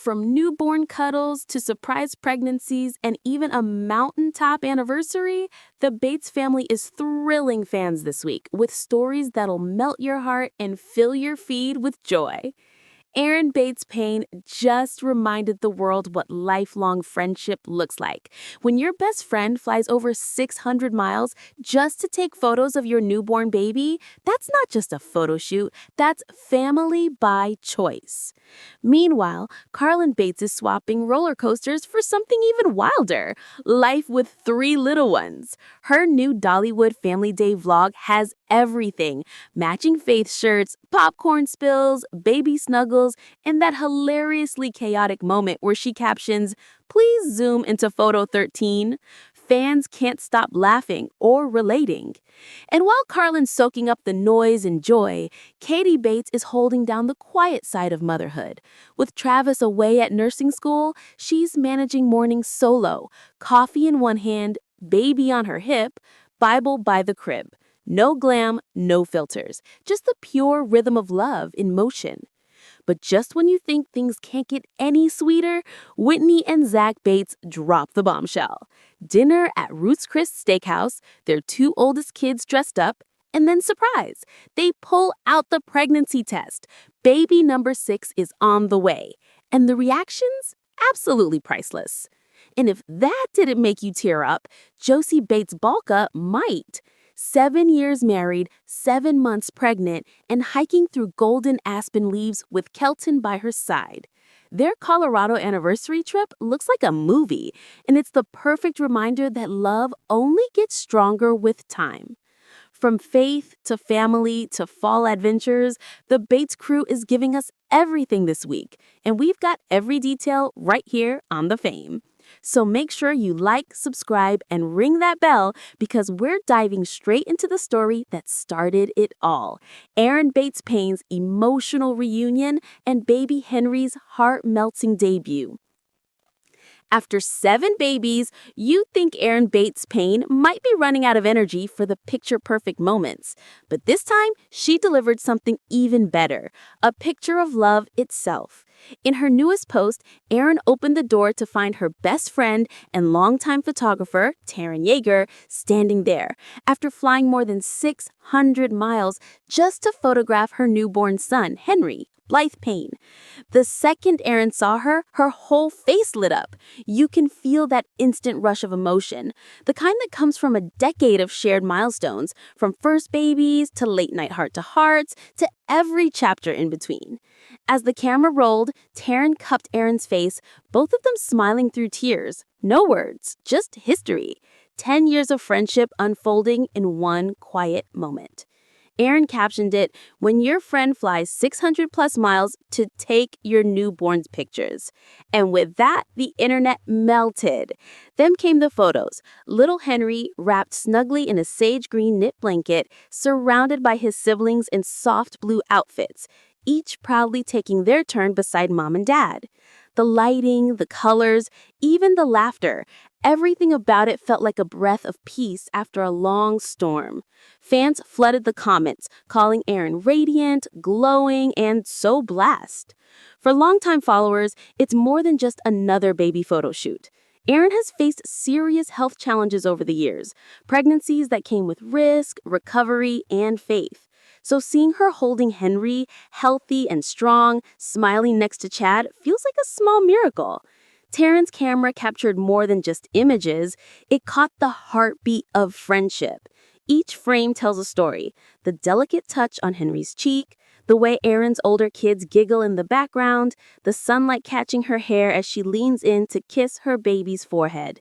From newborn cuddles to surprise pregnancies and even a mountaintop anniversary, the Bates family is thrilling fans this week with stories that'll melt your heart and fill your feed with joy. Erin Bates Paine just reminded the world what lifelong friendship looks like. When your best friend flies over 600 miles just to take photos of your newborn baby, that's not just a photo shoot, that's family by choice. Meanwhile, Carlin Bates is swapping roller coasters for something even wilder, life with 3 little ones. Her new Dollywood Family Day vlog has everything: matching faith shirts, popcorn spills, baby snuggles, and that hilariously chaotic moment where she captions, "Please zoom into photo 13. Fans can't stop laughing or relating. And while Carlin's soaking up the noise and joy, Katie Bates is holding down the quiet side of motherhood. With Travis away at nursing school, she's managing mornings solo, coffee in one hand, baby on her hip, Bible by the crib. No glam, no filters, just the pure rhythm of love in motion. But just when you think things can't get any sweeter, Whitney and Zach Bates drop the bombshell. Dinner at Ruth's Chris Steakhouse, their 2 oldest kids dressed up, and then surprise, they pull out the pregnancy test. Baby number 6 is on the way. And the reactions? Absolutely priceless. And if that didn't make you tear up, Josie Bates Balka might. 7 years married, 7 months pregnant, and hiking through golden aspen leaves with Kelton by her side. Their Colorado anniversary trip looks like a movie, and it's the perfect reminder that love only gets stronger with time. From faith to family to fall adventures, the Bates crew is giving us everything this week, and we've got every detail right here on TheFame. So make sure you like, subscribe, and ring that bell because we're diving straight into the story that started it all. Erin Bates Paine's emotional reunion and baby Henry's heart-melting debut. After 7 babies, you'd think Erin Bates Paine might be running out of energy for the picture-perfect moments. But this time, she delivered something even better, a picture of love itself. In her newest post, Erin opened the door to find her best friend and longtime photographer, Taryn Yager, standing there after flying more than 600 miles just to photograph her newborn son, Henry Blythe Paine. The second Erin saw her, her whole face lit up. You can feel that instant rush of emotion, the kind that comes from a decade of shared milestones, from first babies to late-night heart-to-hearts to every chapter in between. As the camera rolled, Taryn cupped Erin's face, both of them smiling through tears. No words, just history. 10 years of friendship unfolding in one quiet moment. Erin captioned it, "When your friend flies 600 plus miles to take your newborn's pictures." And with that, the internet melted. Then came the photos. Little Henry wrapped snugly in a sage green knit blanket, surrounded by his siblings in soft blue outfits, each proudly taking their turn beside mom and dad. The lighting, the colors, even the laughter, everything about it felt like a breath of peace after a long storm. Fans flooded the comments, calling Erin radiant, glowing, and so blessed. For longtime followers, it's more than just another baby photo shoot. Erin has faced serious health challenges over the years, pregnancies that came with risk, recovery, and faith. So seeing her holding Henry, healthy and strong, smiling next to Chad, feels like a small miracle. Taryn's camera captured more than just images, it caught the heartbeat of friendship. Each frame tells a story: the delicate touch on Henry's cheek, the way Erin's older kids giggle in the background, the sunlight catching her hair as she leans in to kiss her baby's forehead.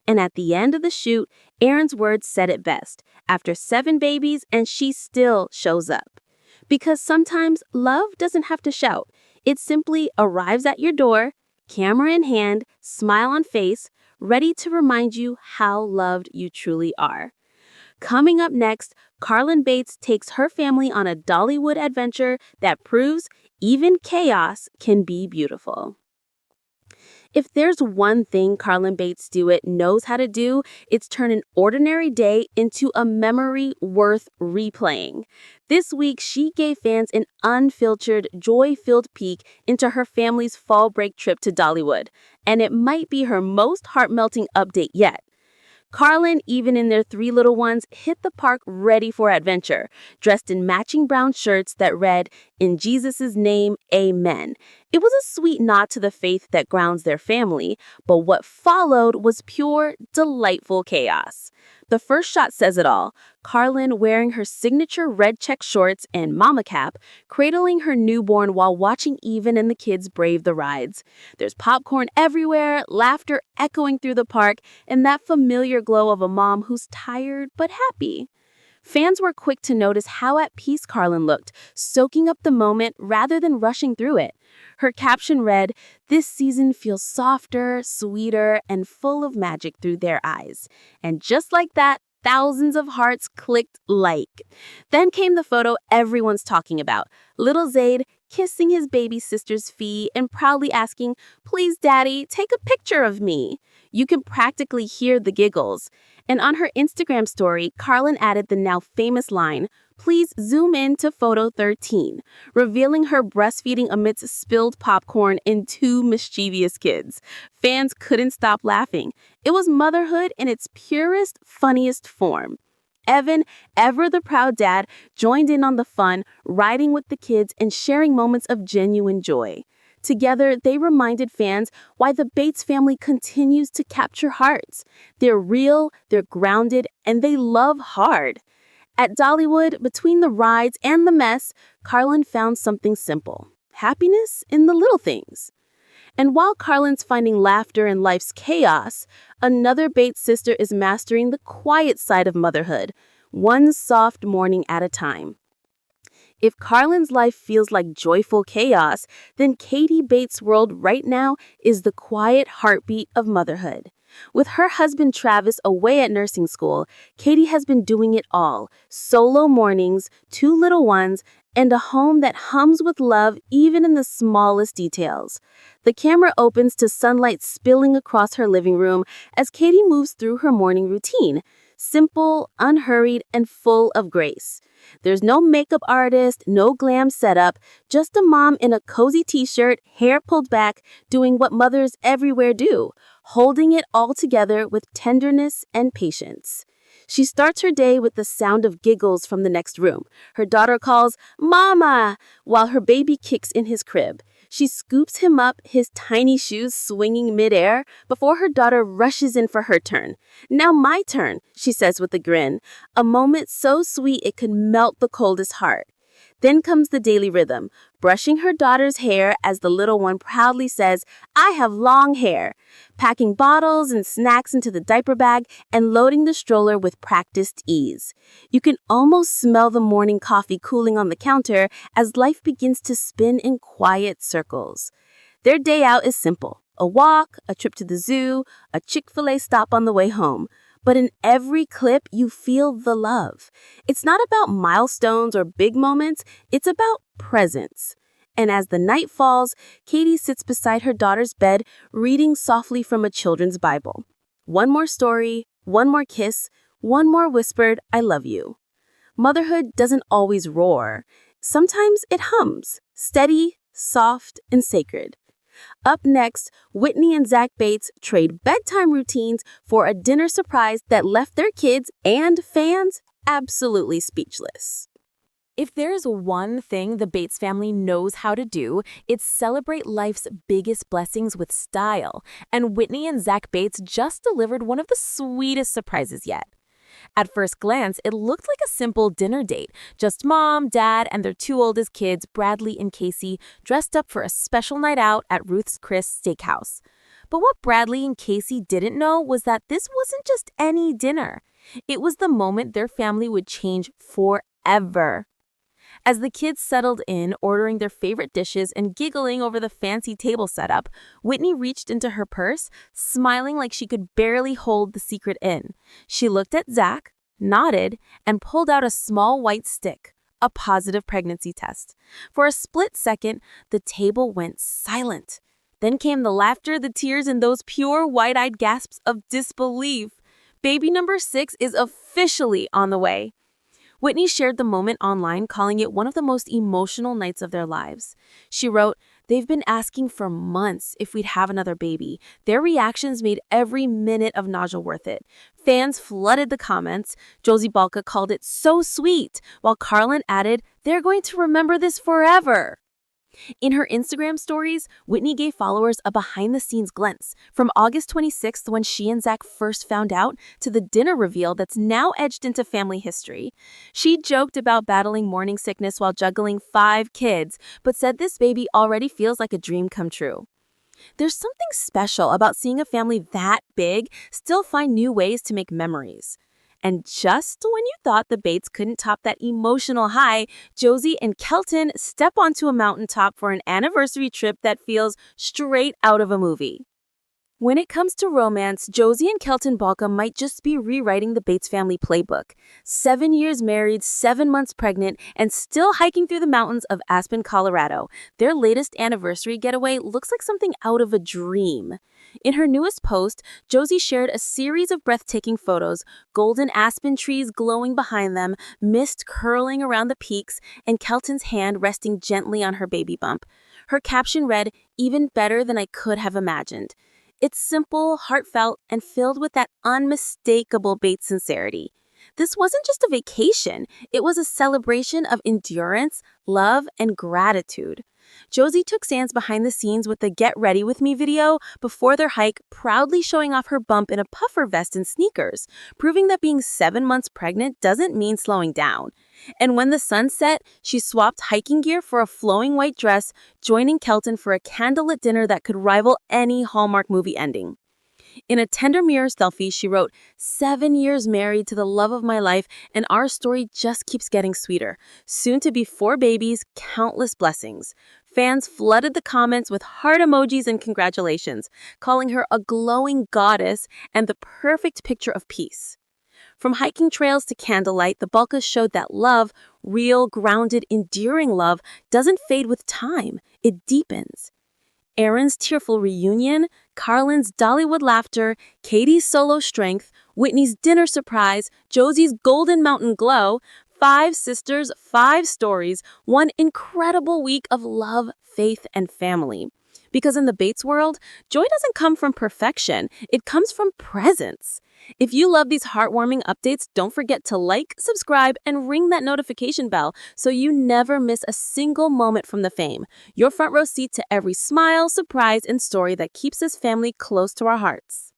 And at the end of the shoot, Erin's words said it best. After 7 babies, and she still shows up. Because sometimes love doesn't have to shout. It simply arrives at your door, camera in hand, smile on face, ready to remind you how loved you truly are. Coming up next, Carlin Bates takes her family on a Dollywood adventure that proves even chaos can be beautiful. If there's one thing Carlin Bates Stewart knows how to do, it's turn an ordinary day into a memory worth replaying. This week, she gave fans an unfiltered, joy-filled peek into her family's fall break trip to Dollywood, and it might be her most heart-melting update yet. Carlin, even in their 3 little ones, hit the park ready for adventure, dressed in matching brown shirts that read, "In Jesus' name, amen." It was a sweet nod to the faith that grounds their family, but what followed was pure, delightful chaos. The first shot says it all. Carlin wearing her signature red check shorts and mama cap, cradling her newborn while watching Even and the kids brave the rides. There's popcorn everywhere, laughter echoing through the park, and that familiar glow of a mom who's tired but happy. Fans were quick to notice how at peace Carlin looked, soaking up the moment rather than rushing through it. Her caption read, "This season feels softer, sweeter, and full of magic through their eyes." And just like that, thousands of hearts clicked like. Then came the photo everyone's talking about. Little Zayd kissing his baby sister's feet and proudly asking, "Please, Daddy, take a picture of me." You can practically hear the giggles. And on her Instagram story, Carlin added the now famous line, "Please zoom in to photo 13, revealing her breastfeeding amidst spilled popcorn and 2 mischievous kids. Fans couldn't stop laughing. It was motherhood in its purest, funniest form. Evan, ever the proud dad, joined in on the fun, riding with the kids and sharing moments of genuine joy. Together, they reminded fans why the Bates family continues to capture hearts. They're real, they're grounded, and they love hard. At Dollywood, between the rides and the mess, Carlin found something simple: happiness in the little things. And while Carlin's finding laughter in life's chaos, another Bates sister is mastering the quiet side of motherhood, one soft morning at a time. If Carlin's life feels like joyful chaos, then Katie Bates' world right now is the quiet heartbeat of motherhood. With her husband Travis away at nursing school, Katie has been doing it all: solo mornings, 2 little ones, and a home that hums with love even in the smallest details. The camera opens to sunlight spilling across her living room as Katie moves through her morning routine. Simple, unhurried, and full of grace. There's no makeup artist, no glam setup, just a mom in a cozy t-shirt, hair pulled back, doing what mothers everywhere do, holding it all together with tenderness and patience. She starts her day with the sound of giggles from the next room. Her daughter calls, "Mama," while her baby kicks in his crib. She scoops him up, his tiny shoes swinging midair, before her daughter rushes in for her turn. "Now my turn," she says with a grin, a moment so sweet it could melt the coldest heart. Then comes the daily rhythm, brushing her daughter's hair as the little one proudly says, "I have long hair," packing bottles and snacks into the diaper bag and loading the stroller with practiced ease. You can almost smell the morning coffee cooling on the counter as life begins to spin in quiet circles. Their day out is simple: a walk, a trip to the zoo, a Chick-fil-A stop on the way home. But in every clip, you feel the love. It's not about milestones or big moments, it's about presence. And as the night falls, Katie sits beside her daughter's bed, reading softly from a children's Bible. One more story, one more kiss, one more whispered, "I love you." Motherhood doesn't always roar. Sometimes it hums, steady, soft, and sacred. Up next, Whitney and Zach Bates trade bedtime routines for a dinner surprise that left their kids and fans absolutely speechless. If there's one thing the Bates family knows how to do, it's celebrate life's biggest blessings with style. And Whitney and Zach Bates just delivered one of the sweetest surprises yet. At first glance, it looked like a simple dinner date. Just mom, dad, and their 2 oldest kids, Bradley and Casey, dressed up for a special night out at Ruth's Chris Steakhouse. But what Bradley and Casey didn't know was that this wasn't just any dinner. It was the moment their family would change forever. As the kids settled in, ordering their favorite dishes and giggling over the fancy table setup, Whitney reached into her purse, smiling like she could barely hold the secret in. She looked at Zach, nodded, and pulled out a small white stick, a positive pregnancy test. For a split second, the table went silent. Then came the laughter, the tears, and those pure wide-eyed gasps of disbelief. Baby number 6 is officially on the way. Whitney shared the moment online, calling it one of the most emotional nights of their lives. She wrote, "They've been asking for months if we'd have another baby. Their reactions made every minute of nausea worth it. Fans flooded the comments. Josie Balka called it so sweet, while Carlin added, they're going to remember this forever." In her Instagram stories, Whitney gave followers a behind-the-scenes glimpse from August 26th when she and Zach first found out to the dinner reveal that's now etched into family history. She joked about battling morning sickness while juggling 5 kids, but said this baby already feels like a dream come true. There's something special about seeing a family that big still find new ways to make memories. And just when you thought the Bates couldn't top that emotional high, Josie and Kelton step onto a mountaintop for an anniversary trip that feels straight out of a movie. When it comes to romance, Josie and Kelton Balka might just be rewriting the Bates family playbook. 7 years married, 7 months pregnant, and still hiking through the mountains of Aspen, Colorado. Their latest anniversary getaway looks like something out of a dream. In her newest post, Josie shared a series of breathtaking photos, golden aspen trees glowing behind them, mist curling around the peaks, and Kelton's hand resting gently on her baby bump. Her caption read, "Even better than I could have imagined." It's simple, heartfelt, and filled with that unmistakable Bates sincerity. This wasn't just a vacation, it was a celebration of endurance, love, and gratitude. Josie took stands behind the scenes with the Get Ready With Me video before their hike, proudly showing off her bump in a puffer vest and sneakers, proving that being 7 months pregnant doesn't mean slowing down. And when the sun set, she swapped hiking gear for a flowing white dress, joining Kelton for a candlelit dinner that could rival any Hallmark movie ending. In a tender mirror selfie, she wrote, 7 years married to the love of my life, and our story just keeps getting sweeter. Soon to be 4 babies, countless blessings. Fans flooded the comments with heart emojis and congratulations, calling her a glowing goddess and the perfect picture of peace. From hiking trails to candlelight, the Balkas showed that love, real, grounded, enduring love, doesn't fade with time. It deepens. Erin's tearful reunion, Carlin's Dollywood laughter, Katie's solo strength, Whitney's dinner surprise, Josie's golden mountain glow, 5 sisters, 5 stories, one incredible week of love, faith, and family. Because in the Bates world, joy doesn't come from perfection, it comes from presence. If you love these heartwarming updates, don't forget to like, subscribe, and ring that notification bell so you never miss a single moment from TheFame. Your front row seat to every smile, surprise, and story that keeps this family close to our hearts.